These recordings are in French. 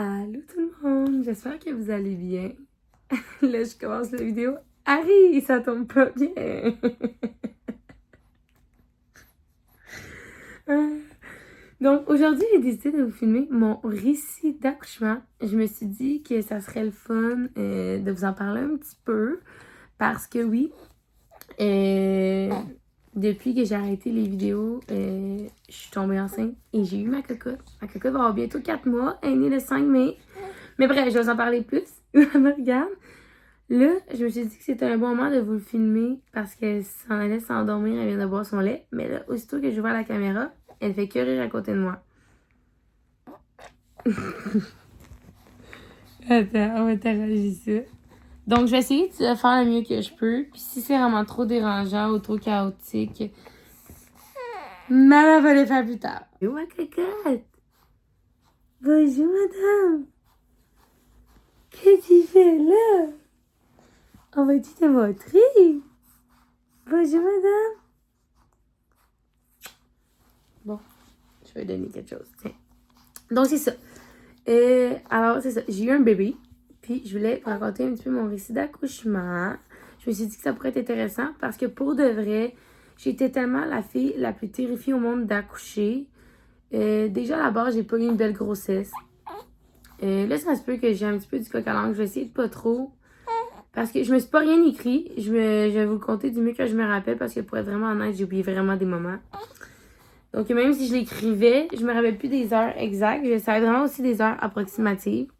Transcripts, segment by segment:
Allô tout le monde, j'espère que vous allez bien. Là, je commence la vidéo. Harry, ça tombe pas bien. Donc, aujourd'hui, j'ai décidé de vous filmer mon récit d'accouchement. Je me suis dit que ça serait le fun de vous en parler un petit peu. Parce que oui, depuis que j'ai arrêté les vidéos, je suis tombée enceinte et j'ai eu ma cocotte. Ma cocotte va avoir bientôt 4 mois. Elle est née le 5 mai. Mais bref, je vais vous en parler plus. Elle me regarde. Là, je me suis dit que c'était un bon moment de vous le filmer parce qu'elle s'en allait s'endormir, elle vient de boire son lait. Mais là, aussitôt que je vois la caméra, elle fait que rire à côté de moi. Attends, on va t'arranger ça. Donc, je vais essayer de faire le mieux que je peux. Puis si c'est vraiment trop dérangeant ou trop chaotique, maman va le faire plus tard. Yo, ma cocotte! Bonjour, madame! Qu'est-ce que tu fais là? On va-tu te montrer? Bonjour, madame! Bon, je vais donner quelque chose. Tiens. Donc, c'est ça. Alors, c'est ça. J'ai eu un bébé. Puis, je voulais vous raconter un petit peu mon récit d'accouchement. Je me suis dit que ça pourrait être intéressant parce que pour de vrai, j'étais tellement la fille la plus terrifiée au monde d'accoucher. Déjà, à la base, j'ai pas eu une belle grossesse. Là, ça se peut que j'ai un petit peu du coq à l'âne. Je vais essayer de pas trop. Parce que je me suis pas rien écrit. Je vais vous le conter du mieux que je me rappelle parce que pour être vraiment honnête, j'ai oublié vraiment des moments. Donc, même si je l'écrivais, je me rappelle plus des heures exactes. Je savais vraiment aussi des heures approximatives.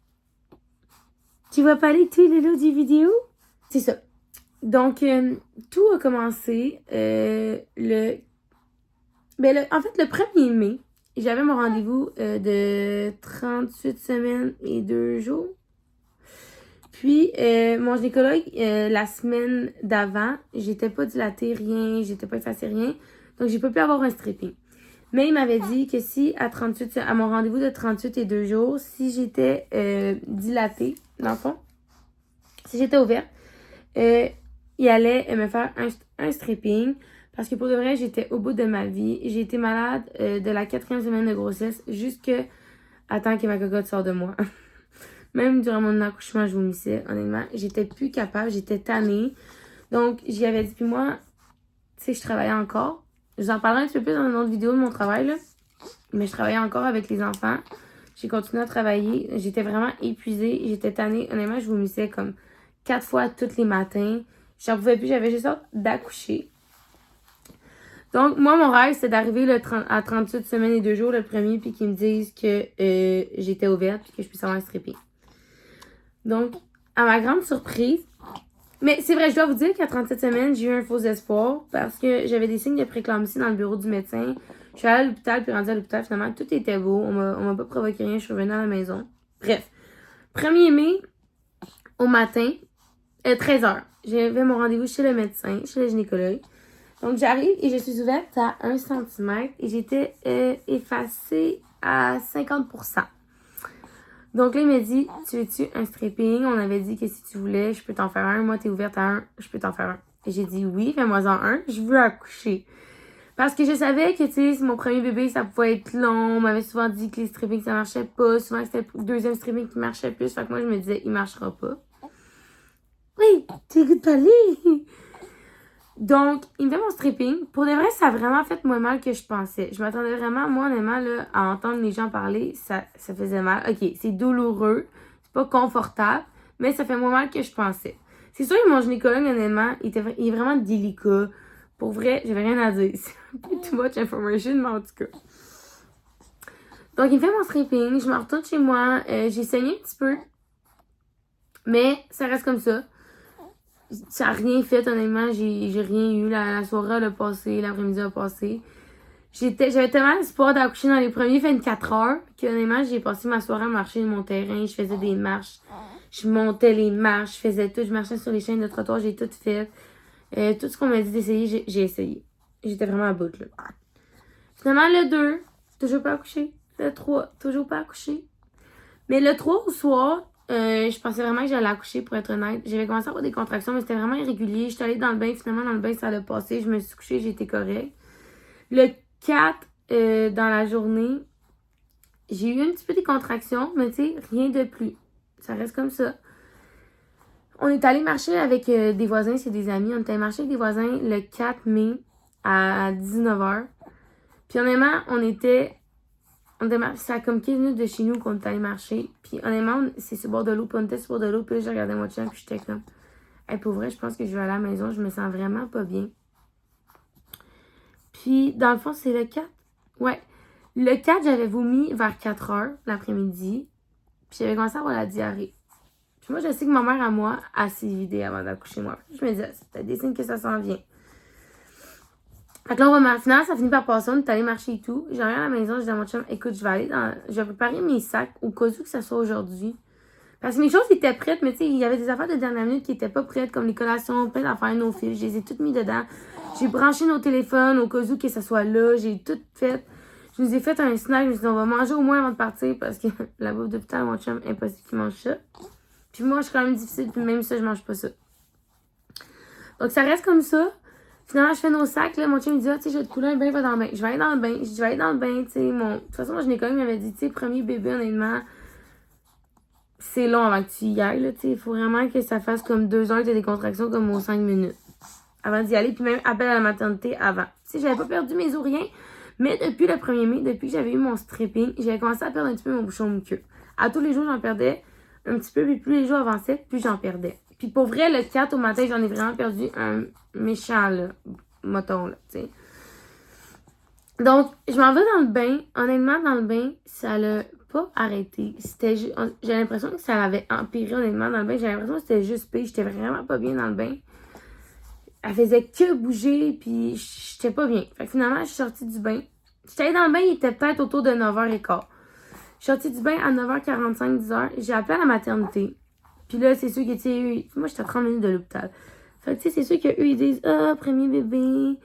Tu vas parler de tout le lot des vidéos? C'est ça. Donc, tout a commencé en fait, le 1er mai, j'avais mon rendez-vous de 38 semaines et 2 jours. Puis, mon gynécologue, la semaine d'avant, j'étais pas dilatée, rien, j'étais pas effacée, rien. Donc, j'ai pas pu avoir un stripping. Mais il m'avait dit que si à mon rendez-vous de 38 et 2 jours, si j'étais dilatée, dans le fond, si j'étais ouverte, il allait me faire un stripping. Parce que pour de vrai, j'étais au bout de ma vie. J'ai été malade de la 4e semaine de grossesse jusqu'à temps que ma cocotte sorte de moi. Même durant mon accouchement, je vomissais, honnêtement. J'étais plus capable, j'étais tannée. Donc, j'y avais dit, puis moi, tu sais, je travaillais encore. Je vous en parlerai un petit peu plus dans une autre vidéo de mon travail, là. Mais je travaillais encore avec les enfants. J'ai continué à travailler. J'étais vraiment épuisée. J'étais tannée. Honnêtement, je vomissais comme 4 fois tous les matins. J'en pouvais plus. J'avais juste hâte d'accoucher. Donc, moi, mon rêve, c'est d'arriver à 38 semaines et 2 jours, le premier, puis qu'ils me disent que j'étais ouverte puis que je puisse avoir un stripping. Donc, à ma grande surprise, mais c'est vrai, je dois vous dire qu'à 37 semaines, j'ai eu un faux espoir parce que j'avais des signes de préclampsie dans le bureau du médecin. Je suis allée à l'hôpital, puis rendue à l'hôpital, finalement, tout était beau. On m'a pas provoqué rien, je suis revenue à la maison. Bref, 1er mai, au matin, 13h, j'avais mon rendez-vous chez le médecin, chez le gynécologue. Donc, j'arrive et je suis ouverte à 1 cm et j'étais effacée à 50%. Donc là, il m'a dit, tu veux-tu un stripping? On avait dit que si tu voulais, je peux t'en faire un. Moi, t'es ouverte à un, je peux t'en faire un. Et j'ai dit oui, fais-moi-en un. Je veux accoucher. Parce que je savais que, tu sais, c'est mon premier bébé, ça pouvait être long. On m'avait souvent dit que les strippings, ça marchait pas. Souvent, c'était le deuxième stripping qui marchait plus. Fait que moi, je me disais, il marchera pas. Oui, tu écoutes parler. Donc, il me fait mon stripping. Pour de vrai, ça a vraiment fait moins mal que je pensais. Je m'attendais vraiment, moi, honnêtement, là, à entendre les gens parler. Ça faisait mal. OK, c'est douloureux. C'est pas confortable. Mais ça fait moins mal que je pensais. C'est sûr que mon gynécologue, honnêtement, il est vraiment délicat. Pour vrai, j'avais rien à dire. C'est un peu too much information, mais en tout cas. Donc, il me fait mon stripping. Je me retourne chez moi. J'ai saigné un petit peu. Mais ça reste comme ça. Ça n'a rien fait, honnêtement. J'ai rien eu. La soirée a passé, l'après-midi a passé. J'avais tellement l'espoir d'accoucher dans les premiers 24 heures que, honnêtement, j'ai passé ma soirée à marcher mon terrain. Je faisais des marches. Je montais les marches. Je faisais tout. Je marchais sur les chaînes de trottoir. J'ai tout fait. Tout ce qu'on m'a dit d'essayer, j'ai essayé. J'étais vraiment à bout, là. Finalement, le 2, toujours pas accouché. Le 3, toujours pas accouché. Mais le 3 au soir, je pensais vraiment que j'allais accoucher, pour être honnête. J'avais commencé à avoir des contractions, mais c'était vraiment irrégulier. J'étais allée dans le bain, finalement, dans le bain, ça allait passer. Je me suis couchée, j'étais correcte. Le 4, dans la journée, j'ai eu un petit peu des contractions, mais tu sais, rien de plus. Ça reste comme ça. On est allé marcher avec des voisins, c'est des amis. On est allé marcher avec des voisins le 4 mai à 19h. Puis honnêtement, c'est à comme 15 minutes de chez nous qu'on est allé marcher. Puis honnêtement, c'est sur le bord de l'eau. Puis on était sur le bord de l'eau. Puis là, j'ai regardé mon chien. Puis j'étais comme, hey, pour vrai, je pense que je vais aller à la maison. Je me sens vraiment pas bien. Puis dans le fond, c'est le 4. Ouais. Le 4, j'avais vomi vers 4h l'après-midi. Puis j'avais commencé à avoir la diarrhée. Puis moi, je sais que ma mère, à moi, a s'est vidée avant d'accoucher moi. Je me disais, c'est peut-être des signes que ça s'en vient. Fait que là, finalement, ça finit par passer. On est allé marcher et tout. J'arrive à la maison, je dis à mon chum, écoute, je vais préparer mes sacs au cas où que ça soit aujourd'hui. Parce que mes choses étaient prêtes, mais tu sais, il y avait des affaires de dernière minute qui étaient pas prêtes, comme les collations, plein d'affaires, nos fils. Je les ai toutes mis dedans. J'ai branché nos téléphones au cas où que ça soit là. J'ai tout fait. Je nous ai fait un snack. Je me suis dit, on va manger au moins avant de partir parce que la bouffe d'hôpital, mon chum, impossible qu'il mange ça. Puis moi, je suis quand même difficile, puis même ça, je mange pas ça. Donc, ça reste comme ça. Finalement, je fais nos sacs, là. Mon chum me dit, tu sais, je vais te couler un bain, va dans le bain. Je vais aller dans le bain. Je vais aller dans le bain, tu sais. De toute façon, mon gynécologue m'avait dit, tu sais, premier bébé, honnêtement, c'est long avant que tu y ailles, là, tu sais. Il faut vraiment que ça fasse comme 2 heures de décontraction, comme aux 5 minutes. Avant d'y aller, puis même appel à la maternité avant. Tu sais, j'avais pas perdu mes os, rien. Mais depuis le 1er mai, depuis que j'avais eu mon stripping, j'avais commencé à perdre un petit peu mon bouchon muqueux. À tous les jours, j'en perdais un petit peu, puis plus les jours avançaient, plus j'en perdais. Puis pour vrai, le 4 au matin, j'en ai vraiment perdu un méchant, là, moton, là, tu sais. Donc, je m'en vais dans le bain. Honnêtement, dans le bain, ça l'a pas arrêté. J'ai l'impression que ça avait empiré, honnêtement, dans le bain. J'ai l'impression que c'était juste pire. J'étais vraiment pas bien dans le bain. Elle faisait que bouger, puis j'étais pas bien. Fait que finalement, je suis sortie du bain. J'étais allée dans le bain, il était peut-être autour de 9h15. Je suis sortie du bain à 9h45, 10h. J'ai appelé à la maternité. Puis là, c'est sûr que, tu sais, moi, j'étais à 30 minutes de l'hôpital. Fait que, tu sais, c'est sûr qu'eux, ils disent, premier bébé,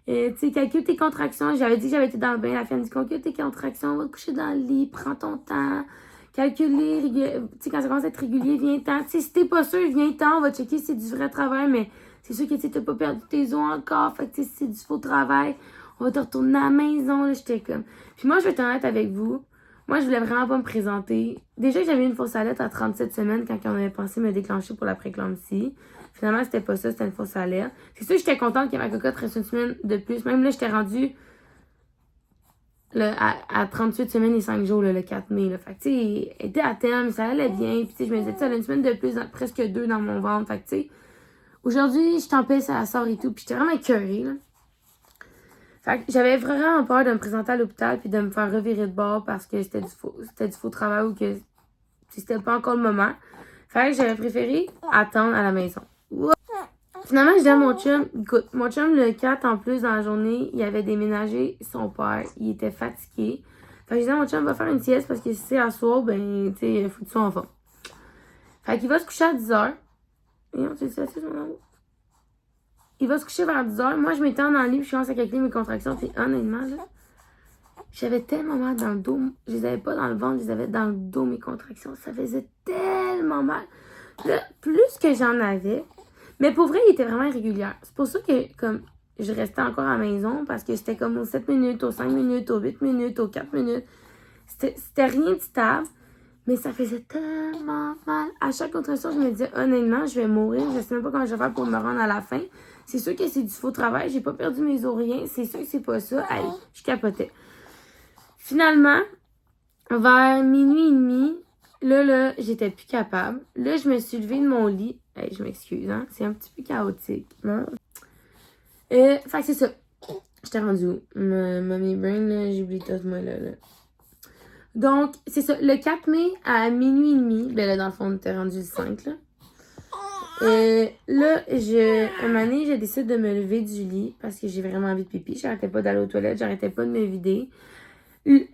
tu sais, calcule tes contractions. J'avais dit que j'avais été dans le bain. La fille me dit, calcule tes contractions, va te coucher dans le lit, prends ton temps. Calculer, tu sais, quand ça commence à être régulier, viens-t'en. Tu sais, si t'es pas sûr, viens-t'en, on va checker si c'est du vrai travail, mais c'est sûr que, tu sais, t'as pas perdu tes os encore. Fait que, tu sais, si c'est du faux travail, on va te retourner à la maison, là. J'étais comme. Puis moi, je vais être honnête avec vous. Moi, je voulais vraiment pas me présenter. Déjà, j'avais une fausse alerte à 37 semaines quand on avait pensé me déclencher pour la préclampsie. Finalement, c'était pas ça, c'était une fausse alerte. C'est sûr que j'étais contente que ma cocotte reste une semaine de plus. Même là, j'étais rendue à 38 semaines et 5 jours, là, le 4 mai. Là. Fait que, tu sais, elle était à terme, ça allait bien. Puis, tu sais, je me disais, tu sais, elle a une semaine de plus, presque 2 dans mon ventre. Fait que, tu sais, aujourd'hui, je t'en paie, ça sort et tout. Puis, j'étais vraiment écœurée, là. Fait que j'avais vraiment peur de me présenter à l'hôpital puis de me faire revirer de bord parce que c'était du faux travail ou que c'était pas encore le moment. Fait que j'avais préféré attendre à la maison. Finalement, je dis à mon chum, écoute, mon chum, le 4 en plus dans la journée, il avait déménagé son père. Il était fatigué. Fait que je dis à mon chum, va faire une sieste parce que si c'est à soir, ben, tu sais, il faut que tu sois en forme. Fait qu'il va se coucher à 10h. Et on s'est dit, mon amour. Il va se coucher vers 10h. Moi, je m'étends dans le lit, puis je commence à calculer mes contractions. Puis honnêtement, là, j'avais tellement mal dans le dos. Je les avais pas dans le ventre, je les avais dans le dos, mes contractions. Ça faisait tellement mal. Là, plus que j'en avais. Mais pour vrai, il était vraiment irrégulier. C'est pour ça que, comme, je restais encore à la maison, parce que c'était comme aux 7 minutes, aux 5 minutes, aux 8 minutes, aux 4 minutes. C'était rien de stable. Mais ça faisait tellement mal. À chaque contraction, je me disais, honnêtement, je vais mourir. Je sais même pas comment je vais faire pour me rendre à la fin. C'est sûr que c'est du faux travail. J'ai pas perdu mes os, rien. C'est sûr que c'est pas ça. Hey, je capotais. Finalement, vers minuit et demi, là, j'étais plus capable. Là, je me suis levée de mon lit. Hey, je m'excuse, hein. C'est un petit peu chaotique. Hein? Fait que c'est ça. J'étais rendue où? Mommy Brain, là, j'ai oublié tout, moi, là. Donc, c'est ça. Le 4 mai, à minuit et demi, ben là, dans le fond, on était rendu le 5, là. Là, un moment donné, je décide de me lever du lit parce que j'ai vraiment envie de pipi. J'arrêtais pas d'aller aux toilettes, j'arrêtais pas de me vider.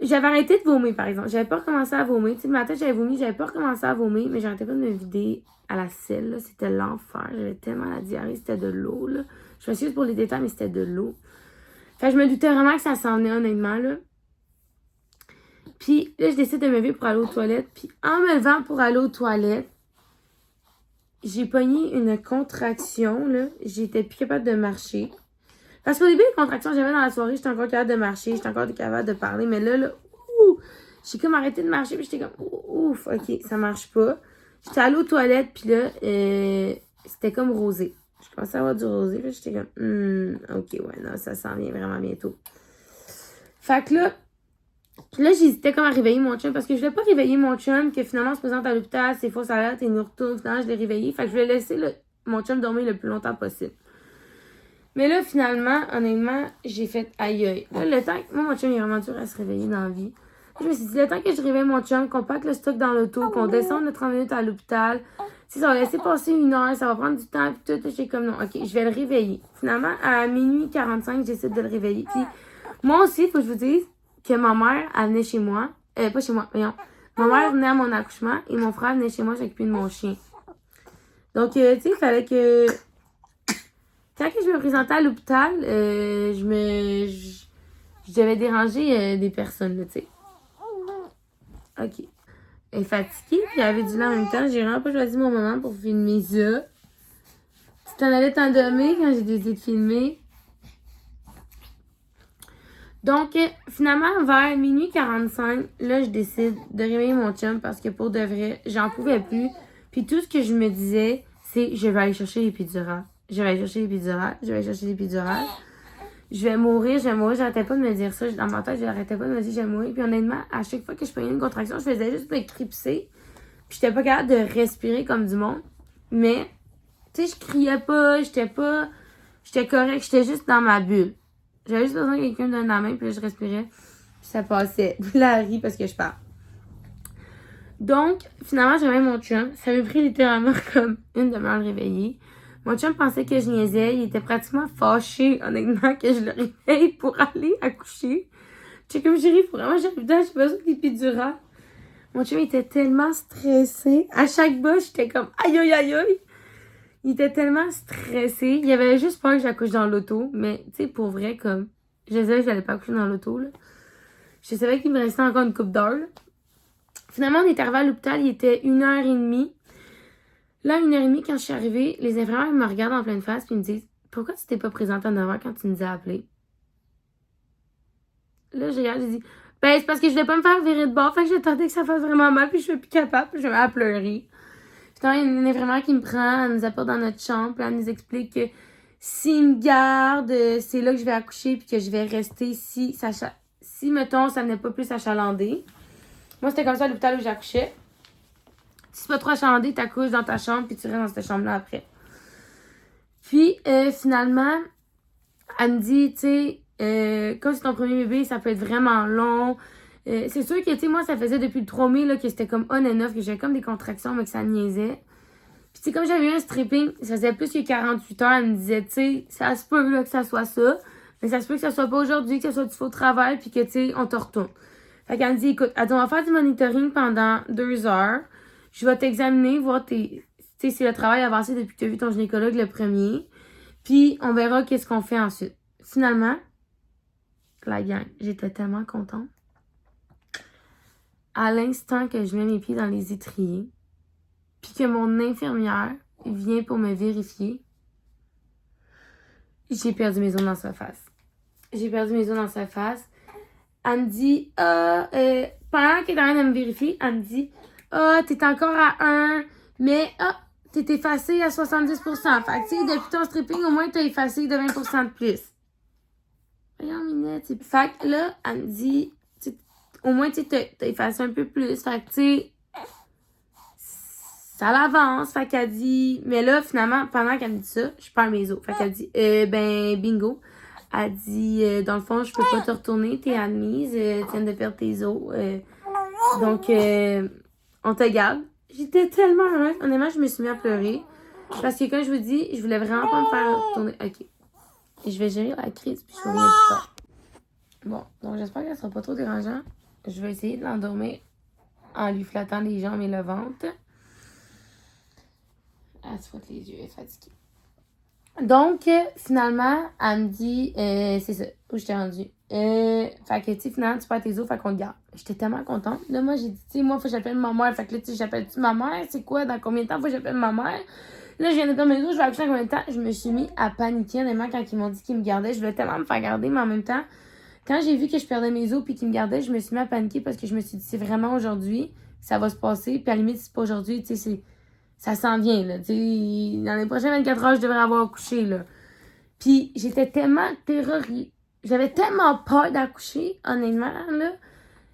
J'avais arrêté de vomir, par exemple. J'avais pas recommencé à vomir. Tu sais, le matin, j'avais vomi, j'avais pas recommencé à vomir, mais j'arrêtais pas de me vider à la selle, là. C'était l'enfer. J'avais tellement la diarrhée, c'était de l'eau, là. Je m'excuse pour les détails, mais c'était de l'eau. Fait que je me doutais vraiment que ça s'en venait, honnêtement, là. Puis là, je décide de me lever pour aller aux toilettes. Puis en me levant pour aller aux toilettes, j'ai pogné une contraction, là. J'étais plus capable de marcher. Parce qu'au début, les contractions que j'avais dans la soirée, j'étais encore capable de marcher, j'étais encore capable de parler. Mais là, J'ai comme arrêté de marcher, puis j'étais comme, ouf, ok, ça marche pas. J'étais allée aux toilettes, puis là, c'était comme rosé. Je commençais à avoir du rosé, puis j'étais comme, ok, ouais, non, ça s'en vient vraiment bientôt. Fait que là, j'hésitais comme à réveiller mon chum, parce que je voulais pas réveiller mon chum, que finalement, on se présente à l'hôpital, c'est fausse alerte, et il nous retourne, finalement, je l'ai réveillé. Fait que je voulais laisser mon chum dormir le plus longtemps possible. Mais là, finalement, honnêtement, j'ai fait aïe. Là, le temps que... Moi, mon chum, il est vraiment dur à se réveiller dans la vie. Je me suis dit, le temps que je réveille mon chum, qu'on pack le stock dans l'auto, qu'on descende de 30 minutes à l'hôpital, si ça va laisser passer 1 heure, ça va prendre du temps, puis tout, j'étais comme non, ok, je vais le réveiller. Finalement, à minuit 45, j'essaie de le réveiller. Puis, moi aussi, il faut que je vous dise que ma mère, elle venait chez moi, pas chez moi, voyons. Ma mère venait à mon accouchement et mon frère venait chez moi s'occuper de mon chien. Donc, tu sais, il fallait que... Quand je me présentais à l'hôpital, je devais déranger des personnes, là, tu sais. Ok. Elle est fatiguée, puis elle avait du lait en même temps. J'ai vraiment pas choisi mon moment pour filmer ça. Tu t'en allais t'endormir quand j'ai décidé de filmer. Donc, finalement, vers minuit 45, là, je décide de réveiller mon chum parce que pour de vrai, j'en pouvais plus. Puis tout ce que je me disais, c'est je vais aller chercher l'épidurale. Je vais aller chercher l'épidurale. Je vais aller chercher l'épidurale. Je vais mourir. J'arrêtais pas de me dire ça. Dans ma tête, j'arrêtais pas de me dire je vais mourir. Puis honnêtement, à chaque fois que je prenais une contraction, je faisais juste me cripser. Puis j'étais pas capable de respirer comme du monde. Mais, tu sais, je criais pas. J'étais correcte. J'étais juste dans ma bulle. J'avais juste besoin de quelqu'un me donne la main. Puis là, je respirais. Puis ça passait. Puis là, elle rit parce que je parle. Donc, finalement, j'avais mon chum. Ça m'a pris littéralement comme une demi-heure de réveiller. Mon chum pensait que je niaisais. Il était pratiquement fâché, honnêtement, que je le réveille pour aller accoucher. J'ai comme chérie, faut vraiment j'ai besoin d'épidurale. Mon chum était tellement stressé. À chaque bas, j'étais comme aïe aïe aïe aïe. Il était tellement stressé. Il avait juste peur que j'accouche dans l'auto. Mais, tu sais, pour vrai, comme, je savais que j'allais pas accoucher dans l'auto, là. Je savais qu'il me restait encore une couple d'heures, là. Finalement, on est arrivé à l'hôpital, il était 1h30. Là, 1h30, quand je suis arrivée, les infirmières me regardent en pleine face et me disent « Pourquoi tu t'es pas présentée à 9h quand tu nous as appelés? » Là, je regarde, je dis « Ben, c'est parce que je voulais pas me faire virer de bord, fait que j'attendais que ça fasse vraiment mal, puis je suis plus capable, puis je vais à pleurer. » Finalement, il y a une infirmière qui me prend, elle nous apporte dans notre chambre, puis elle nous explique que s'il me garde, c'est là que je vais accoucher, puis que je vais rester si, mettons, ça venait pas plus achalandé. Moi, c'était comme ça à l'hôpital où j'accouchais. Si c'est pas trop achalandé, t'accouches dans ta chambre puis tu restes dans cette chambre-là après. Puis, finalement, elle me dit, tu sais, comme c'est ton premier bébé, ça peut être vraiment long. C'est sûr que, tu sais, moi, ça faisait depuis le 3 mai là, que c'était comme on and off, que j'avais comme des contractions, mais que ça niaisait. Puis, tu sais, comme j'avais eu un stripping, ça faisait plus que 48 heures, elle me disait, tu sais, ça se peut là, que ça soit ça, mais ça se peut que ça soit pas aujourd'hui, que ça soit du faux travail, puis que, tu sais, on te retourne. Fait qu'elle me dit, écoute, elle dit, on va faire du monitoring pendant 2 heures. Je vais t'examiner, voir si le travail a avancé depuis que tu as vu ton gynécologue le premier. Puis, on verra qu'est-ce qu'on fait ensuite. Finalement, la gang, j'étais tellement contente. À l'instant que je mets mes pieds dans les étriers, puis que mon infirmière vient pour me vérifier, j'ai perdu mes os dans sa face. Elle me dit, pendant qu'elle est en train de me vérifier, elle me dit, t'es encore à 1, mais t'es effacé à 70%. Fait que, tu sais, depuis ton stripping, au moins, t'as effacé de 20% de plus. Voyons, Minette. Fait que là, elle me dit, au moins, tu sais, t'as effacé un peu plus. Fait que, tu sais, ça l'avance. Fait qu'elle dit, mais là, finalement, pendant qu'elle me dit ça, je perds mes os. Fait qu'elle dit, ben, bingo. Elle dit, dans le fond, je peux pas te retourner, t'es admise, tu viens de perdre tes os. Donc, on te garde. J'étais tellement heureuse. Honnêtement, je me suis mis à pleurer. Parce que, comme je vous dis, je voulais vraiment pas me faire retourner. Ok. Et je vais gérer la crise, puis je reviens plus tard. Bon, donc j'espère qu'elle sera pas trop dérangeante. Je vais essayer de l'endormir en lui flattant les jambes et le ventre. Elle se frotte les yeux, elle est fatiguée. Donc, finalement, elle me dit, c'est ça, où je t'ai rendue. Fait que, tu sais, finalement, tu perds tes os, fait qu'on te garde. J'étais tellement contente. Là, moi, j'ai dit, tu sais, moi, faut que j'appelle ma mère. Fait que là, tu sais, j'appelle-tu ma mère? C'est quoi? Dans combien de temps faut que j'appelle ma mère? Là, je viens de perdre mes os, je vais accoucher dans combien de temps? Je me suis mis à paniquer, honnêtement, quand ils m'ont dit qu'ils me gardaient. Je voulais tellement me faire garder, mais en même temps, Quand j'ai vu que je perdais mes os puis qu'ils me gardaient, je me suis mis à paniquer parce que je me suis dit, c'est vraiment aujourd'hui que ça va se passer. Puis à la limite, si c'est pas aujourd'hui, tu sais, ça s'en vient, là. Tu sais, dans les prochaines 24 heures, je devrais avoir accouché, là. Puis j'étais tellement terrorisée. J'avais tellement peur d'accoucher, honnêtement, là.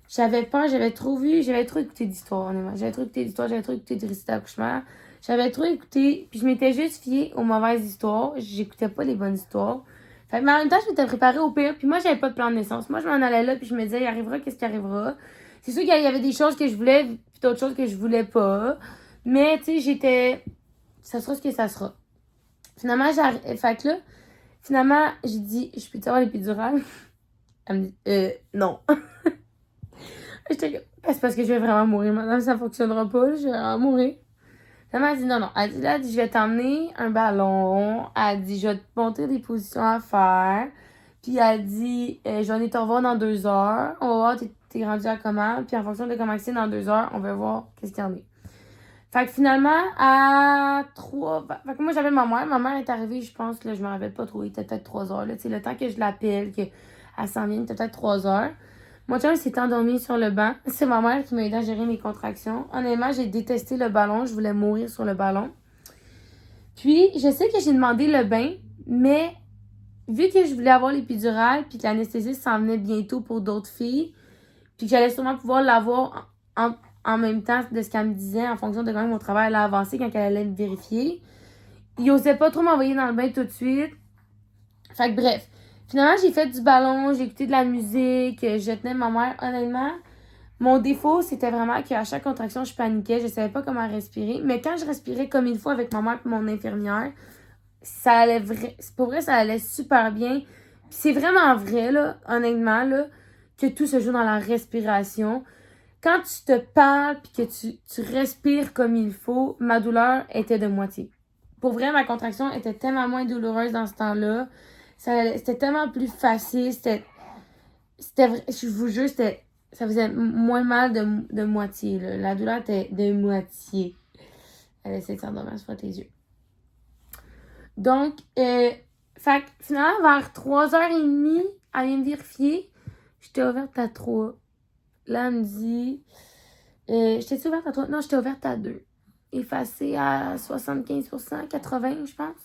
J'avais peur, j'avais trop écouté d'histoires, honnêtement. J'avais trop écouté de récits d'accouchement. J'avais trop écouté, puis je m'étais juste fiée aux mauvaises histoires. J'écoutais pas les bonnes histoires. Fait que, mais en même temps, je m'étais préparée au pire, puis moi, j'avais pas de plan de naissance. Moi, je m'en allais là, puis je me disais, il arrivera, qu'est-ce qui arrivera. C'est sûr qu'il y avait des choses que je voulais, puis d'autres choses que je voulais pas. Mais, tu sais, ça sera ce que ça sera. Finalement, fait que là, finalement, j'ai dit, je peux-tu avoir l'épidurale? Elle me dit, non. J'étais comme, c'est parce que je vais vraiment mourir, madame, ça fonctionnera pas, là, je vais vraiment mourir. Finalement, elle dit, non. Elle dit, là, je vais t'emmener un ballon. Elle dit, je vais te montrer des positions à faire. Puis elle dit, je vais te revoir dans 2 heures. On va voir, t'es rendu à comment. Puis en fonction de comment c'est dans 2 heures, on va voir qu'est-ce qu'il y en a. Fait que finalement, à 3... Fait que moi, j'avais ma mère. Ma mère est arrivée, je pense, là, je me rappelle pas trop. Il était peut-être 3 heures, là. Tu sais, le temps que je l'appelle, qu'elle s'en vienne, il était peut-être 3 heures. Mon chum s'est endormi sur le banc. C'est ma mère qui m'a aidé à gérer mes contractions. Honnêtement, j'ai détesté le ballon. Je voulais mourir sur le ballon. Puis, je sais que j'ai demandé le bain, mais vu que je voulais avoir l'épidurale, puis que l'anesthésiste s'en venait bientôt pour d'autres filles, puis que j'allais sûrement pouvoir l'avoir en même temps de ce qu'elle me disait, en fonction de comment mon travail allait avancer quand elle allait me vérifier, il osait pas trop m'envoyer dans le bain tout de suite. Fait que bref. Finalement, j'ai fait du ballon, j'ai écouté de la musique, je tenais ma mère. Honnêtement, mon défaut, c'était vraiment qu'à chaque contraction, je paniquais, je savais pas comment respirer. Mais quand je respirais comme il faut avec ma mère et mon infirmière, ça allait pour vrai, ça allait super bien. Puis c'est vraiment vrai, là, honnêtement, là, que tout se joue dans la respiration. Quand tu te parles puis que tu respires comme il faut, ma douleur était de moitié. Pour vrai, ma contraction était tellement moins douloureuse dans ce temps-là. C'était tellement plus facile. Je vous jure, ça faisait moins mal de moitié. Là. La douleur était de moitié. Elle essaie de s'endormir, elle se frotte les yeux. Donc, fait que finalement, vers 3h30, elle vient me vérifier. J'étais ouverte à 3. Là, elle me dit... j'étais ouverte à 3? Non, j'étais ouverte à 2. Effacée à 75%, 80%, je pense.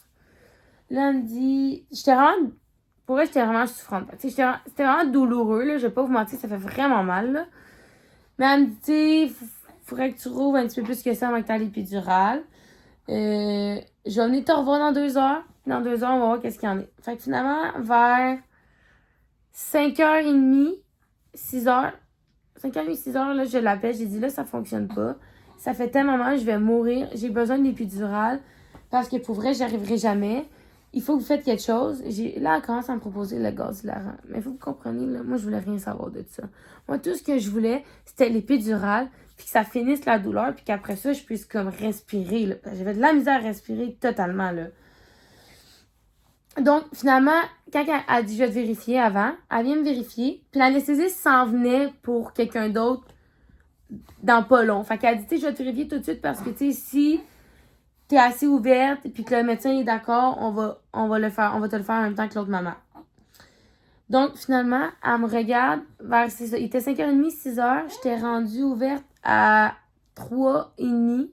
Là, elle me dit... Pour elle, j'étais vraiment souffrante. C'était vraiment douloureux, là. Je vais pas vous mentir, ça fait vraiment mal, là. Mais elle me dit, faudrait que tu rouvres un petit peu plus que ça avant que tu aies l'épidurale. Je vais venir te revoir dans 2 heures. Dans 2 heures, on va voir qu'est-ce qu'il y en a. Fait que finalement, vers 5h30, 6h, 5h30, 6h, là, je l'appelle. J'ai dit, là, ça fonctionne pas. Ça fait tellement mal, je vais mourir. J'ai besoin de l'épidurale. Parce que pour vrai, j'y arriverai jamais. Il faut que vous faites quelque chose. Là, elle commence à me proposer le gaz hilarant. Mais il faut que vous compreniez, là, moi, je voulais rien savoir de ça. Moi, tout ce que je voulais, c'était l'épidurale, puis que ça finisse la douleur, puis qu'après ça, je puisse comme respirer. Là. J'avais de la misère à respirer totalement, là. Donc, finalement, quand elle a dit « je vais te vérifier avant », elle vient me vérifier, puis l'anesthésiste s'en venait pour quelqu'un d'autre dans pas long. Fait qu'elle a dit « tu sais, je vais te vérifier tout de suite parce que, tu sais, si... t'es assez ouverte, puis que le médecin est d'accord, on va te le faire en même temps que l'autre maman. » Donc, finalement, elle me regarde vers 6h. Il était 5h30, 6h. J'étais rendue ouverte à 3h30.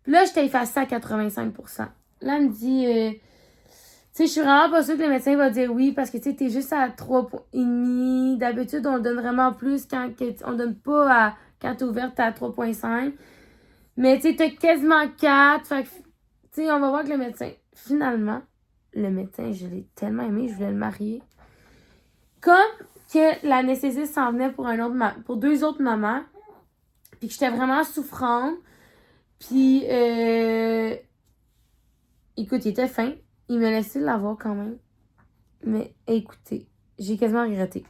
Puis là, j'étais effacée à 85%. Là, elle me dit, tu sais, je suis vraiment pas sûre que le médecin va dire oui, parce que, tu sais, t'es juste à 3h30. D'habitude, on donne vraiment plus on donne pas quand t'es ouverte à 3.5. Mais tu sais, t'as quasiment 4. Fait que, tu sais, on va voir que le médecin. Finalement, le médecin, je l'ai tellement aimé, je voulais le marier. Comme que l'anesthésiste s'en venait pour 2 autres mamans. Puis que j'étais vraiment souffrante. Puis, écoute, il était fin. Il m'a laissé l'avoir quand même. Mais écoutez, j'ai quasiment regretté.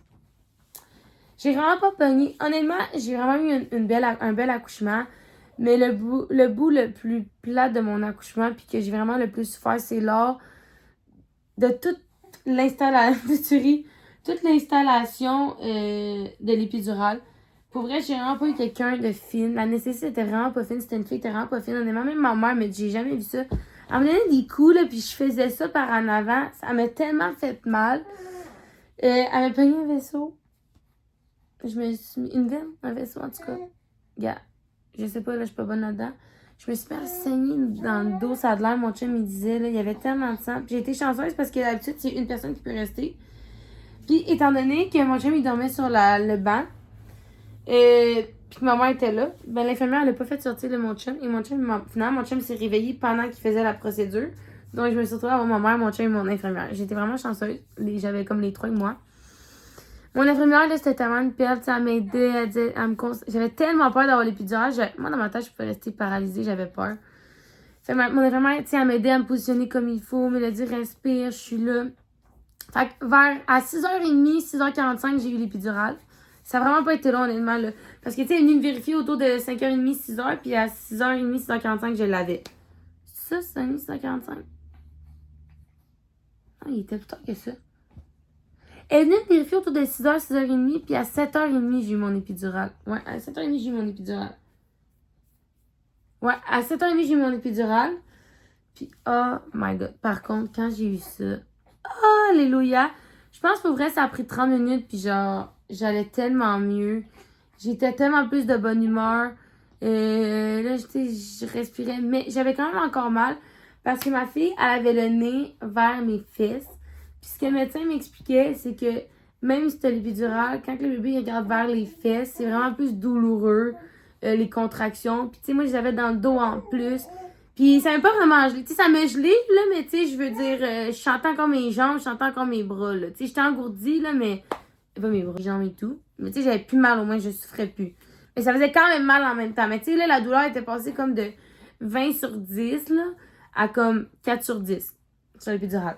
J'ai vraiment pas pogné. Honnêtement, j'ai vraiment eu un bel accouchement. Mais le bout le plus plat de mon accouchement, puis que j'ai vraiment le plus souffert, c'est lors de toute l'installation de l'épidurale. Pour vrai, j'ai vraiment pas eu quelqu'un de fine. L'anesthésiste était vraiment pas fine. C'était une fille qui était vraiment pas fine. Honnêtement, même ma mère me dit, j'ai jamais vu ça. Elle me donnait des coups, là, puis je faisais ça par en avant. Ça m'a tellement fait mal. Elle m'a pogné un vaisseau. Je me suis mis une veine, un vaisseau en tout cas. Yeah. Je sais pas, là, je suis pas bonne là-dedans. Je me suis fait saigner dans le dos, ça a de l'air, mon chum, il disait, là, il y avait tellement de sang. Puis j'ai été chanceuse parce que d'habitude, c'est une personne qui peut rester. Puis étant donné que mon chum, il dormait sur le banc, puis que ma mère était là, ben l'infirmière, elle a pas fait sortir mon chum. Et finalement, mon chum s'est réveillé pendant qu'il faisait la procédure. Donc, je me suis retrouvée à avoir ma mère, mon chum et mon infirmière. J'étais vraiment chanceuse. J'avais comme les trois avec moi. Mon infirmière, là, c'était tellement une perle, elle m'aidait, j'avais tellement peur d'avoir l'épidural. Moi, dans ma tête, je pouvais rester paralysée, j'avais peur. Mon infirmière, elle m'aidait à me positionner comme il faut, me dit respire, je suis là. Fait que à 6h30, 6h45, j'ai eu l'épidural. Ça n'a vraiment pas été long, honnêtement, là. Parce que, tu sais, elle est venue me vérifier autour de 5h30, 6h, puis à 6h30, 6h45, je l'avais. Ça, 6h30, 6h45? Ah, il était plus tard que ça. Elle est venue me vérifier autour de 6h, 6h30, puis à 7h30, j'ai eu mon épidural. Ouais, à 7h30, j'ai eu mon épidural. Ouais, à 7h30, j'ai eu mon épidural. Puis, oh my god. Par contre, quand j'ai eu ça, oh, alléluia. Je pense pour vrai, ça a pris 30 minutes, puis genre, j'allais tellement mieux. J'étais tellement plus de bonne humeur. Là, je respirais, mais j'avais quand même encore mal parce que ma fille, elle avait le nez vers mes fesses. Puis ce que le médecin m'expliquait, c'est que même si tu as l'épidural, quand le bébé regarde vers les fesses, c'est vraiment plus douloureux, les contractions. Puis tu sais, moi, je les avais dans le dos en plus. Puis ça m'a pas vraiment gelé. Tu sais, ça m'a gelé, là, mais tu sais, je veux dire, je chantais encore mes jambes, je chantais encore mes bras, là. Tu sais, j'étais engourdie, là, mais pas mes bras, mes jambes et tout. Mais tu sais, j'avais plus mal, au moins, je souffrais plus. Mais ça faisait quand même mal en même temps. Mais tu sais, là, la douleur était passée comme de 20/10, là, à comme 4/10 sur l'épidural.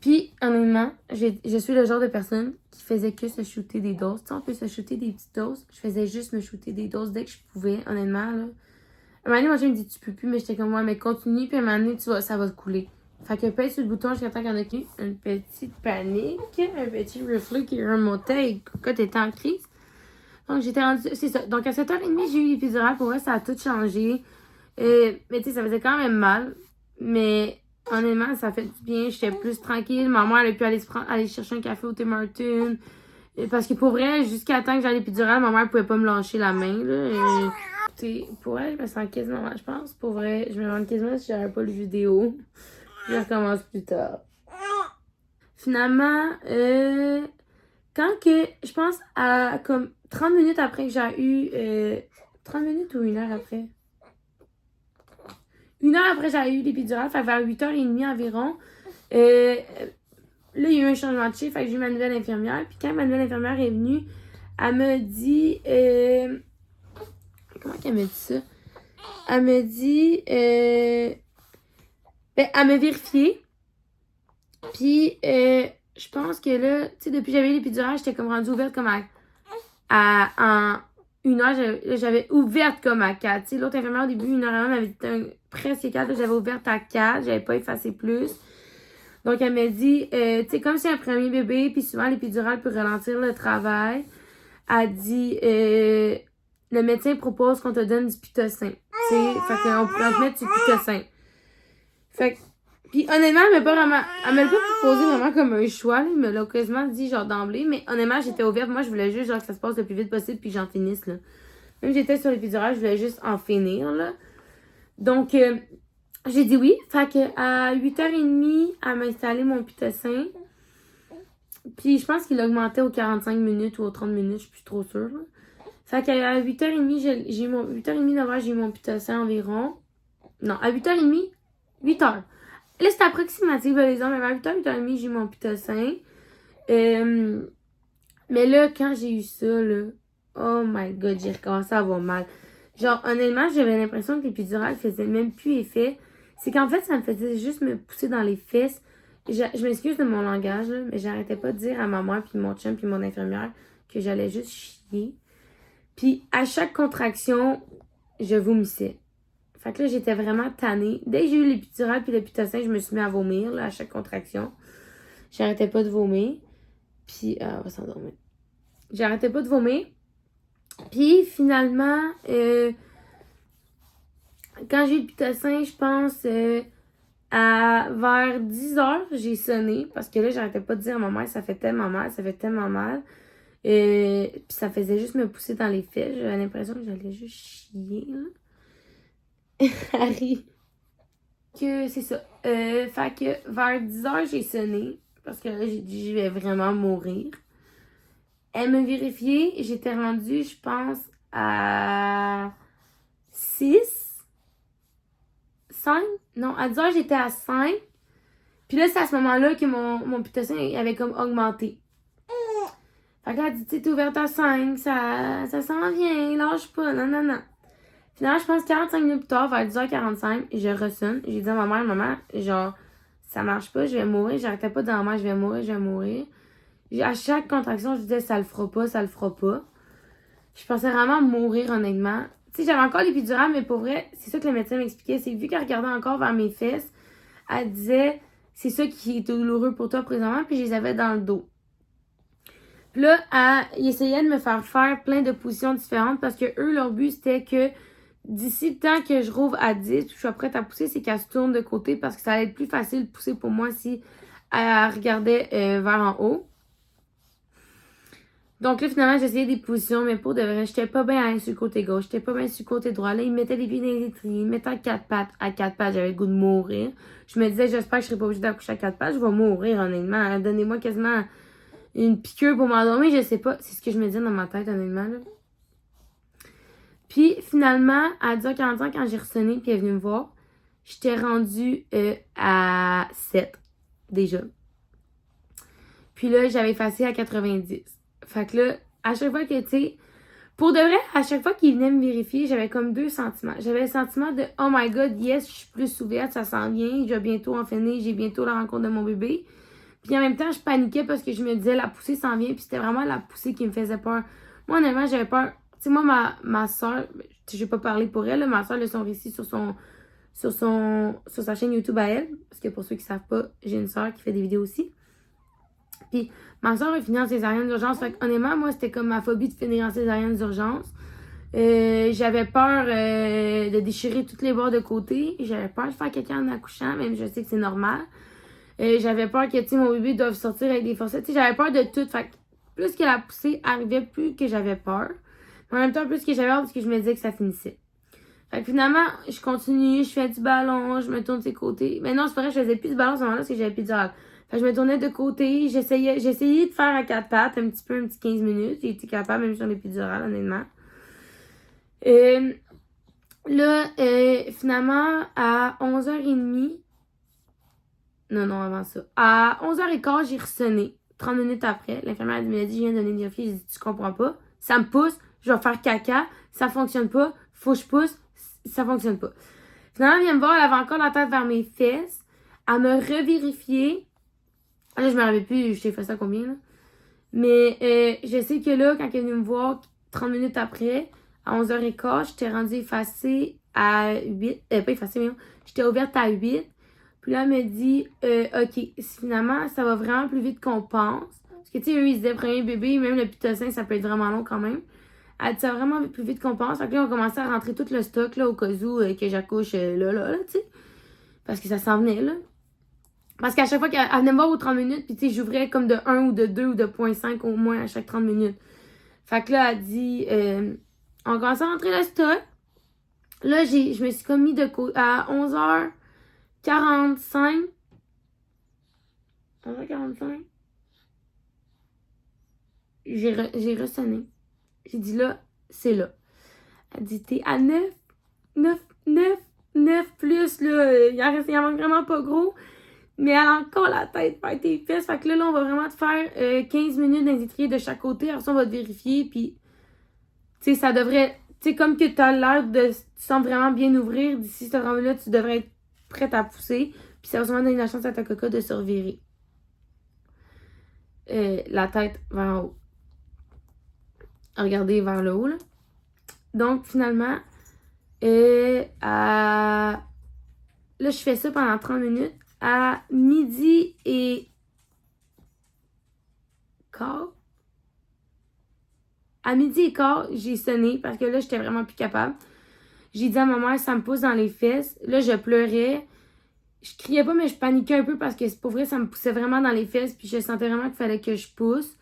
Puis, honnêtement, je suis le genre de personne qui faisait que se shooter des doses. Tu sais, on peut se shooter des petites doses. Je faisais juste me shooter des doses dès que je pouvais, honnêtement, là. Un moment donné, moi, je me dis, tu peux plus, mais j'étais comme, ouais, mais continue, puis un moment donné, ça va te couler. Fait que pèse sur le bouton jusqu'à temps qu'il y en a qui. Une petite panique, un petit reflux qui remontait et quand t'étais en crise. Donc, j'étais rendue. C'est ça. Donc, à 7h30, j'ai eu l'épidural. Pour vrai, ça a tout changé. Mais tu sais, ça faisait quand même mal. Mais honnêtement, ça fait du bien. J'étais plus tranquille. Ma mère, elle a pu aller chercher un café au Tim Hortons. Parce que pour vrai, jusqu'à temps que j'aille l'épidural, ma mère pouvait pas me lâcher la main. Là. Pour elle, je me sens quasiment mal, je pense. Pour vrai, je me demande quasiment si j'aurais pas le vidéo. Je recommence plus tard. Finalement, quand que, je pense à comme 30 minutes après que j'ai eu, 30 minutes ou 1 heure après? 1 heure après j'ai eu l'épidural, fait vers 8h30 environ. Là, il y a eu un changement de chiffre, fait que j'ai eu ma nouvelle infirmière. Puis quand ma nouvelle infirmière est venue, elle me dit, comment qu'elle m'a dit ça? Elle me dit, ben, elle m'a vérifié. Puis, je pense que là, tu sais, depuis que j'avais eu l'épidural, j'étais comme rendue ouverte comme en 1 heure. J'avais ouverte comme à 4. Tu sais, l'autre infirmière au début, 1 heure m'avait dit presque 4. Là, j'avais ouverte à 4. J'avais pas effacé plus. Donc, elle m'a dit, tu sais, comme c'est un premier bébé, puis souvent l'épidural peut ralentir le travail. Elle dit, le médecin propose qu'on te donne du pitocin. Tu sais, fait qu'on pourrait te mettre du pitocin. Fait que, puis honnêtement, elle m'a pas proposé vraiment comme un choix, là. Elle me l'a quasiment dit, genre, d'emblée. Mais honnêtement, j'étais ouverte. Moi, je voulais juste, genre, que ça se passe le plus vite possible, puis que j'en finisse, là. Même si j'étais sur l'épidural, je voulais juste en finir, là. Donc, j'ai dit oui. Fait que à 8h30, elle m'a installé mon pitocin. Puis je pense qu'il augmentait aux 45 minutes ou aux 30 minutes, je suis plus trop sûre, là. Fait qu'à 8h30, j'ai eu mon 8h30, 9h, j'ai eu mon pitocin environ. Non, à 8h30, 8h. Là, c'est approximatif, les hommes, mais à 8h, 8h30, j'ai eu mon pitocin. Mais là, quand j'ai eu ça, là, oh my god, j'ai recommencé à avoir mal. Genre, honnêtement, j'avais l'impression que l'épidural faisait même plus effet. C'est qu'en fait, ça me faisait juste me pousser dans les fesses. Je m'excuse de mon langage, là, mais j'arrêtais pas de dire à ma mère, puis mon chum, puis mon infirmière que j'allais juste chier. Puis à chaque contraction, je vomissais. Fait que là, j'étais vraiment tannée. Dès que j'ai eu l'épidural puis le pitocin, je me suis mis à vomir là, à chaque contraction. J'arrêtais pas de vomir. Puis, on va s'endormir. J'arrêtais pas de vomir. Puis finalement, quand j'ai eu le pitocin, je pense Vers 10h, j'ai sonné parce que là, j'arrêtais pas de dire à ma mère, ça fait tellement mal, ça fait tellement mal. Puis ça faisait juste me pousser dans les fesses. J'avais l'impression que j'allais juste chier, là. Harry. Que c'est ça. Fait que vers 10h, j'ai sonné parce que là, j'ai dit, je vais vraiment mourir. Elle m'a vérifié, j'étais rendue, je pense, à 6, 5. Non, à 10h, j'étais à 5. Puis là, c'est à ce moment-là que mon pitocin avait comme augmenté. Fait que là, elle dit, t'es ouverte à 5, ça s'en vient, lâche pas, non, non, non. Finalement, je pense 45 minutes plus tard, vers 10h45, je ressonne. J'ai dit à ma mère, genre, ça marche pas, je vais mourir. J'arrêtais pas de dire à ma mère, je vais mourir, je vais mourir. À chaque contraction, je disais, ça le fera pas, ça le fera pas. Je pensais vraiment mourir, honnêtement. Tu sais, j'avais encore l'épidurale, mais pour vrai, c'est ça que le médecin m'expliquait. C'est vu qu'elle regardait encore vers mes fesses, elle disait, c'est ça qui est douloureux pour toi présentement, puis je les avais dans le dos. Puis là, il essayait de me faire plein de positions différentes parce que eux, leur but, c'était que d'ici le temps que je rouvre à 10, puis je sois prête à pousser, c'est qu'elle se tourne de côté parce que ça allait être plus facile de pousser pour moi si elle regardait vers en haut. Donc là, finalement, j'essayais des positions, mais pour de vrai, j'étais pas bien à sur le côté gauche, j'étais pas bien sur le côté droit. Là, ils mettaient les pieds dans les étriers, ils mettaient à 4 pattes. À 4 pattes, j'avais le goût de mourir. Je me disais, j'espère que je serai pas obligée d'accoucher à 4 pattes, je vais mourir, honnêtement. Donnez-moi quasiment une piqûre pour m'endormir, je sais pas. C'est ce que je me disais dans ma tête, honnêtement, là. Puis, finalement, à 10h45, quand j'ai ressonné puis elle est venue me voir, j'étais rendue à 7, déjà. Puis là, j'avais effacé à 90. Fait que là, à chaque fois que, tu sais, pour de vrai, à chaque fois qu'il venait me vérifier, j'avais comme deux sentiments. J'avais le sentiment de, oh my god, yes, je suis plus ouverte, ça s'en vient, je vais bientôt en finir, j'ai bientôt la rencontre de mon bébé. Puis en même temps, je paniquais parce que je me disais, la poussée s'en vient, puis c'était vraiment la poussée qui me faisait peur. Moi, honnêtement, j'avais peur. Tu sais, moi, ma soeur, je vais pas parler pour elle, là, ma soeur, elle a son récit sur sa chaîne YouTube à elle. Parce que pour ceux qui savent pas, j'ai une soeur qui fait des vidéos aussi. Puis ma soeur a fini en césarienne d'urgence. Fait que, honnêtement, moi, c'était comme ma phobie de finir en césarienne d'urgence. J'avais peur de déchirer toutes les bords de côté. J'avais peur de faire quelqu'un en accouchant, même je sais que c'est normal. J'avais peur que, tu sais, mon bébé doive sortir avec des forceps. Tu sais, j'avais peur de tout. Fait que plus que la poussée arrivait, plus que j'avais peur. Mais en même temps, plus que j'avais peur parce que je me disais que ça finissait. Fait que finalement, je continue, je fais du ballon, je me tourne de ses côtés. Mais non, c'est vrai, je faisais plus de ballon à ce moment-là parce que j'avais plus de règles. Fait que je me tournais de côté, j'essayais de faire à 4 pattes un petit 15 minutes. J'ai été capable, même sur l'épidurale, honnêtement. Là, finalement, à 11h30, non, avant ça. À 11h15, j'ai ressonné. 30 minutes après, l'infirmière m'a dit, je viens de donner une vérifier. J'ai dit, tu comprends pas? Ça me pousse, je vais faire caca, ça fonctionne pas, faut que je pousse, ça fonctionne pas. Finalement, elle vient me voir, elle avait encore la tête vers mes fesses. Elle me revérifier. Là, je me rappelle plus, je t'ai fait ça combien, là. Mais je sais que là, quand elle est venue me voir, 30 minutes après, à 11h15, j'étais rendue effacée à 8. Pas effacée, mais non. J'étais ouverte à 8. Puis là, elle me dit, OK, finalement, ça va vraiment plus vite qu'on pense. Parce que, tu sais, eux, ils disaient premier bébé, même le pitocin, ça peut être vraiment long quand même. Elle dit, ça va vraiment plus vite qu'on pense. Fait que là, on commençait à rentrer tout le stock, là, au cas où que j'accouche là, tu sais. Parce que ça s'en venait, là. Parce qu'à chaque fois qu'elle venait me voir aux 30 minutes, puis tu sais, j'ouvrais comme de 1 ou de 2 ou de 0.5 au moins à chaque 30 minutes. Fait que là, elle dit, on commence à rentrer le stock. Là, je me suis comme mis de côté à 11h45. 11h45. J'ai ressonné. J'ai dit là, c'est là. Elle dit, t'es à 9 plus, là. Il en manque vraiment pas gros. Mais elle a encore la tête vers tes fesses. Fait que là, on va vraiment te faire 15 minutes d'insétrier de chaque côté. Après ça, on va te vérifier. Puis, tu sais, ça devrait... Tu sais, comme que t'as l'air de... Tu sens vraiment bien ouvrir. D'ici ce moment-là, tu devrais être prête à pousser. Puis ça va sûrement donner la chance à ta coca de se revirer. La tête vers en haut. Regardez vers le haut, là. Donc, finalement, là, je fais ça pendant 30 minutes. À midi et quart. À midi et quart, j'ai sonné parce que là, j'étais vraiment plus capable. J'ai dit à ma mère, ça me pousse dans les fesses. Là, je pleurais. je criais pas, mais je paniquais un peu parce que pour vrai, ça me poussait vraiment dans les fesses. Puis je sentais vraiment qu'il fallait que je pousse.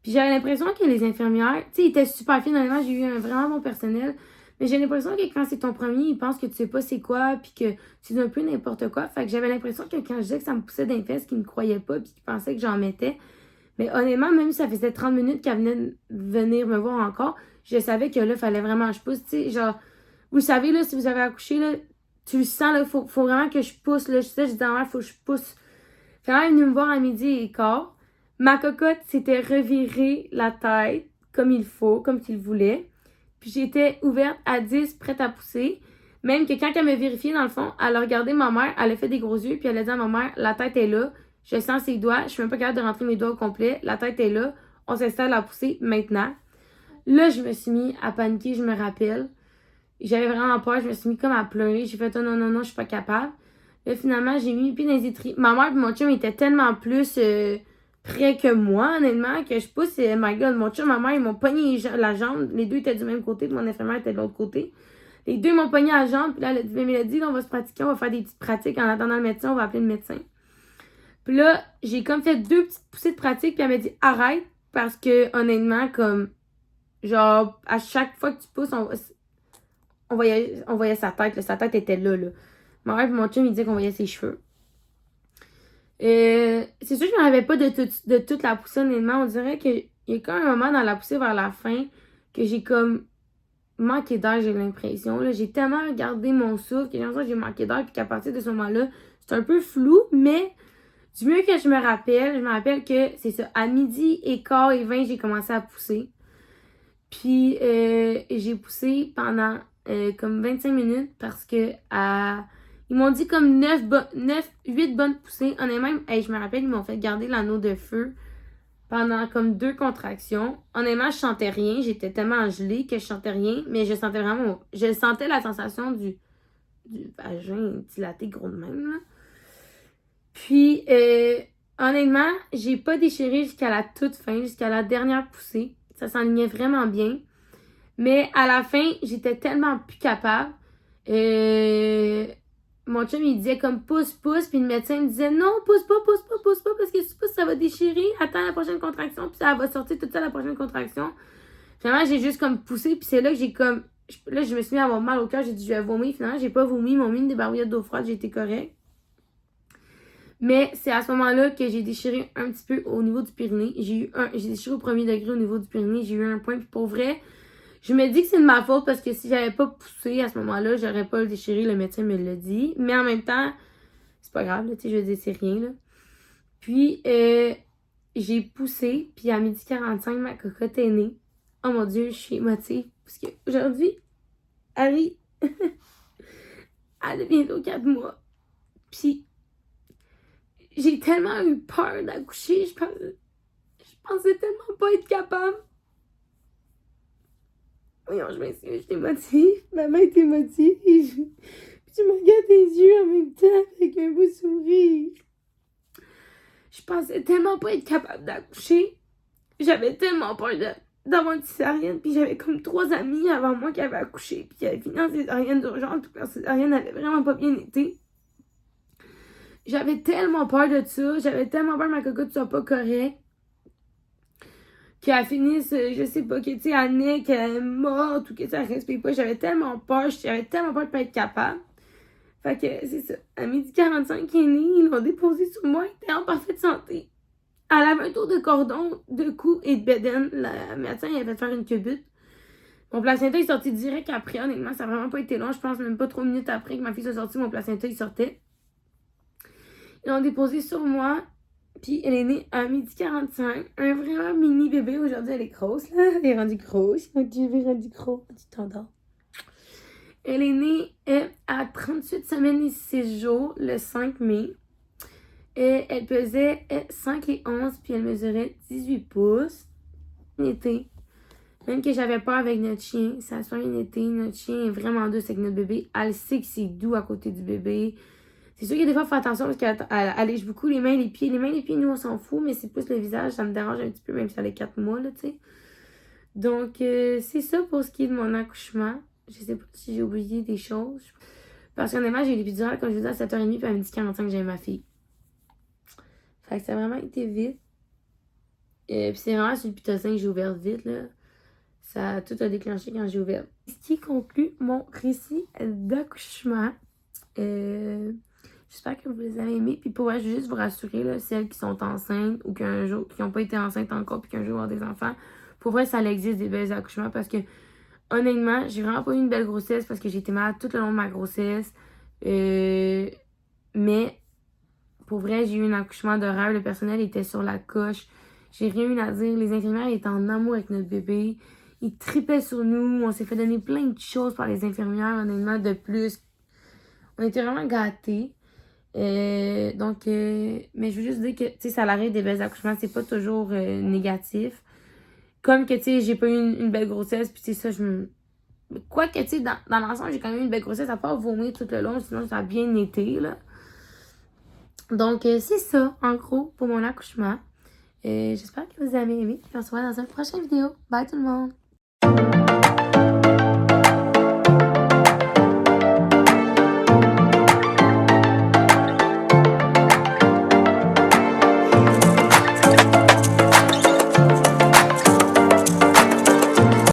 Puis j'avais l'impression que les infirmières, tu sais, ils étaient super fines. Honnêtement, j'ai eu un vraiment bon personnel. Mais j'ai l'impression que quand c'est ton premier, ils pensent que tu sais pas c'est quoi. Puis que c'est un peu n'importe quoi. Fait que j'avais l'impression que quand je disais que ça me poussait dans les fesses, qu'ils me croyaient pas. Puis qu'ils pensaient que j'en mettais. Mais honnêtement, même si ça faisait 30 minutes qu'elle venait de venir me voir encore, je savais que là, il fallait vraiment que je pousse. Tu sais, genre, vous savez, là, si vous avez accouché, là, tu le sens, là, faut vraiment que je pousse, là. Je disais à ma mère, faut que je pousse. Quand elle est venue me voir à midi et quart, ma cocotte s'était revirée la tête comme il faut, comme qu'il voulait. Puis j'étais ouverte à 10, prête à pousser. Même que quand elle m'a vérifié, dans le fond, elle a regardé ma mère, elle a fait des gros yeux, puis elle a dit à ma mère, la tête est là, je sens ses doigts, je suis même pas capable de rentrer mes doigts au complet, la tête est là, on s'installe à pousser maintenant. Là, je me suis mis à paniquer, je me rappelle. J'avais vraiment peur, je me suis mis comme à pleurer. J'ai fait, oh non, non, non, je suis pas capable. Là, finalement, j'ai mis mes pieds dans les étriers. Ma mère et mon chum étaient tellement plus près que moi, honnêtement, que je pousse. My God, mon chum, ma mère, ils m'ont pogné la jambe. Les deux étaient du même côté, puis mon infirmière était de l'autre côté. Les deux m'ont pogné la jambe, puis là, elle a dit, mais Mélodie, là, on va se pratiquer, on va faire des petites pratiques. En attendant le médecin, on va appeler le médecin. Puis là, j'ai comme fait 2 petites poussées de pratique, puis elle m'a dit, arrête, parce que, honnêtement, comme, genre, à chaque fois que tu pousses, on voyait sa tête, là. Sa tête était là, là. Ma mère et mon chum, il disait qu'on voyait ses cheveux. C'est sûr que je me rappelle pas de toute la poussée, honnêtement. On dirait qu'il y a quand même un moment dans la poussée vers la fin que j'ai comme manqué d'air, j'ai l'impression. Là. J'ai tellement regardé mon souffle que j'ai manqué d'air, puis qu'à partir de ce moment-là, c'est un peu flou, mais du mieux que je me rappelle que c'est ça. À midi et quart et 20, j'ai commencé à pousser. Puis j'ai poussé pendant comme 25 minutes parce que ils m'ont dit comme 8 bonnes poussées. Honnêtement, je me rappelle, ils m'ont fait garder l'anneau de feu pendant comme 2 contractions. Honnêtement, je sentais rien. J'étais tellement gelée que je sentais rien. Mais je sentais vraiment... Je sentais la sensation du vagin dilaté gros de même. Là. Puis, honnêtement, j'ai pas déchiré jusqu'à la toute fin, jusqu'à la dernière poussée. Ça s'enlignait vraiment bien. Mais à la fin, j'étais tellement plus capable. Mon chum, il disait comme pousse, pousse. Puis le médecin me disait non, pousse pas, parce que si tu pousses, ça va déchirer. Attends la prochaine contraction. Puis ça va sortir toute ça la prochaine contraction. Finalement, j'ai juste comme poussé. Puis c'est là que j'ai comme. Là, je me suis mis à avoir mal au cœur. J'ai dit, je vais vomir. Finalement, j'ai pas vomi. Ils m'ont mis une débarbouillette d'eau froide. J'ai été correcte. Mais c'est à ce moment-là que j'ai déchiré un petit peu au niveau du périnée. J'ai déchiré au premier degré au niveau du périnée. J'ai eu un point. Puis pour vrai. Je me dis que c'est de ma faute parce que si j'avais pas poussé à ce moment-là, j'aurais pas le déchiré, le médecin me l'a dit. Mais en même temps, c'est pas grave, là, tu sais, je veux dire, c'est rien, là. Puis, j'ai poussé, puis à 12h45, ma cocotte est née. Oh mon Dieu, je suis émotive. Parce qu'aujourd'hui, Harry, elle a bientôt 4 mois. Puis, j'ai tellement eu peur d'accoucher, je pensais tellement pas être capable. Voyons, je m'excuse, je t'émotive. Maman est émotive. Puis tu me regardes les yeux en même temps avec un beau sourire. Je pensais tellement pas être capable d'accoucher. J'avais tellement peur d'avoir une césarienne. Puis j'avais comme 3 amis avant moi qui avaient accouché. Puis qui avaient fini en césarienne d'urgence. Puis la césarienne n'avait vraiment pas bien été. J'avais tellement peur de ça. J'avais tellement peur que ma cocotte soit pas correcte. Qu'elle finisse, je sais pas, que tu sais, elle naît, qu'elle est morte ou que ça respire pas. J'avais tellement peur de pas être capable. Fait que c'est ça. À 12h45, elle est née, ils l'ont déposée sur moi, elle était en parfaite santé. Elle avait un tour de cordon, de cou et de bédaine. La médecin, il avait fait faire une culbute. Mon placenta est sorti direct après, honnêtement, ça a vraiment pas été long. Je pense même pas 3 minutes après que ma fille soit sortie, mon placenta, il sortait. Ils l'ont déposé sur moi. Puis elle est née à 12h45. Un vraiment mini bébé. Aujourd'hui, elle est grosse, là. Elle est rendue grosse. Donc, je vais rendue grosse. Tu t'endors. Elle est née à 38 semaines et 6 jours, le 5 mai. Et elle pesait 5 et 11, puis elle mesurait 18 pouces. Été. Même que j'avais peur avec notre chien. Ça a soit bien été. Notre chien est vraiment douce avec notre bébé. Elle sait que c'est doux à côté du bébé. C'est sûr que des fois, il faut attention parce qu'elle allège beaucoup les mains, les pieds. Les mains, les pieds, nous, on s'en fout, mais c'est plus le visage. Ça me dérange un petit peu, même si elle a 4 mois, là, tu sais. Donc, c'est ça pour ce qui est de mon accouchement. Je sais pas si j'ai oublié des choses. Parce qu'honnêtement, j'ai eu l'épidurale, comme je vous dis, à 7h30, puis à 12h45, j'avais ma fille. Fait que ça a vraiment été vite. Puis c'est vraiment sur le pitocin que j'ai ouvert vite, là. Ça tout a déclenché quand j'ai ouvert. Ce qui conclut mon récit d'accouchement. J'espère que vous les avez aimés. Puis pour vrai, je veux juste vous rassurer, là, celles qui sont enceintes ou qui n'ont pas été enceintes encore puis qui un jour avoir des enfants. Pour vrai, ça existe des belles accouchements parce que honnêtement, j'ai vraiment pas eu une belle grossesse parce que j'ai été malade tout le long de ma grossesse. Mais pour vrai, j'ai eu un accouchement de rêve. Le personnel était sur la coche. J'ai rien eu à dire. Les infirmières étaient en amour avec notre bébé. Ils tripaient sur nous. On s'est fait donner plein de choses par les infirmières, honnêtement, de plus. On était vraiment gâtés. Mais je veux juste dire que, tu sais, ça l'arrête des belles accouchements, c'est pas toujours négatif. Comme que, tu sais, j'ai pas eu une belle grossesse, puis c'est ça, Quoique, tu sais, dans l'ensemble, j'ai quand même eu une belle grossesse, à part vomir tout le long, sinon ça a bien été, là. Donc, c'est ça, en gros, pour mon accouchement. J'espère que vous avez aimé. Et on se voit dans une prochaine vidéo. Bye tout le monde!